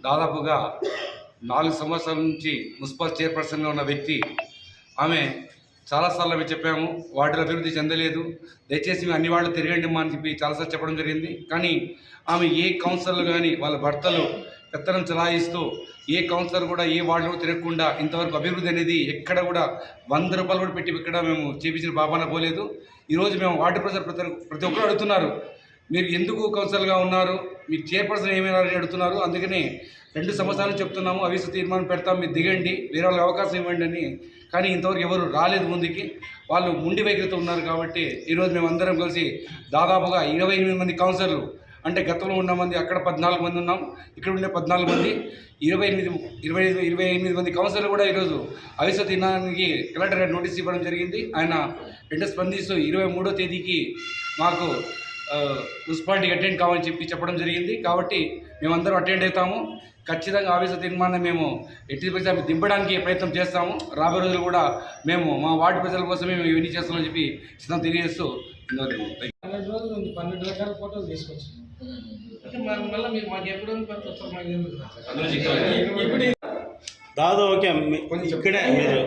దాదాపుగా 4 సంవత్సరాల నుంచి మున్సిపల్ చైర్పర్సన్గా ఉన్న వ్యక్తి. ఆమె చాలాసార్లు మేము చెప్పాము, వార్డులో అభివృద్ధి చెందలేదు, దయచేసి మేము అన్ని వార్డులు తిరగండి మా అని చెప్పి చాలాసార్లు చెప్పడం జరిగింది. కానీ ఆమె ఏ కౌన్సిలర్లు కానీ వాళ్ళ భర్తలు పెత్తనం చలాయిస్తూ ఏ కౌన్సిలర్ కూడా ఏ వార్డులో తిరగకుండా ఇంతవరకు అభివృద్ధి అనేది ఎక్కడ కూడా 100 రూపాయలు కూడా పెట్టి ఇక్కడ మేము చేపించిన బాబాన పోలేదు. ఈరోజు మేము వార్డు ప్రజలు ప్రతి ఒక్కరు అడుగుతున్నారు, మీరు ఎందుకు కౌన్సిలర్గా ఉన్నారు, మీకు చైర్పర్సన్ ఏమైనా అడుగుతున్నారు. అందుకని 2 సంవత్సరాలు చెప్తున్నాము, అవిశ్వాస తీర్మానం పెడతాం, మీరు దిగండి, వేరే వాళ్ళకి అవకాశం ఇవ్వండి అని. కానీ ఇంతవరకు ఎవరు రాలేదు ముందుకి. వాళ్ళు ముండి వైఖరితో ఉన్నారు. కాబట్టి ఈరోజు మేము అందరం కలిసి దాదాపుగా 28 మంది కౌన్సిలర్లు, అంటే గతంలో ఉన్న మంది అక్కడ 14 మంది ఉన్నాం, ఇక్కడ ఉండే 14 మంది, 28 మంది కౌన్సిలర్లు కూడా ఈరోజు అవిశ్వాస తీర్మానానికి కలెక్టర్ గారు నోటీస్ ఇవ్వడం జరిగింది. ఆయన వెంటనే స్పందిస్తూ 23వ తేదీకి మాకు మున్సిపాలిటీకి అటెండ్ కావాలని చెప్పడం జరిగింది. కాబట్టి మేమందరం అటెండ్ అవుతాము. ఖచ్చితంగా అవిశ్వాస తీర్మానం మేము ఎట్టి పరిస్థితుల్లో దింపడానికి ప్రయత్నం చేస్తాము. రాబోయే రోజులు కూడా మేము మా వార్డు ప్రజల కోసం మేము ఇవన్నీ చేస్తామని చెప్పి సిద్ధం తెలియజేస్తూ 12 రోజులు ఉంది, 12 రకాల ఫోటోలు తీసుకొచ్చాము. మళ్ళీ మీరు మాకు ఎప్పుడు దాదాపు ఓకే ఇక్కడే మీరు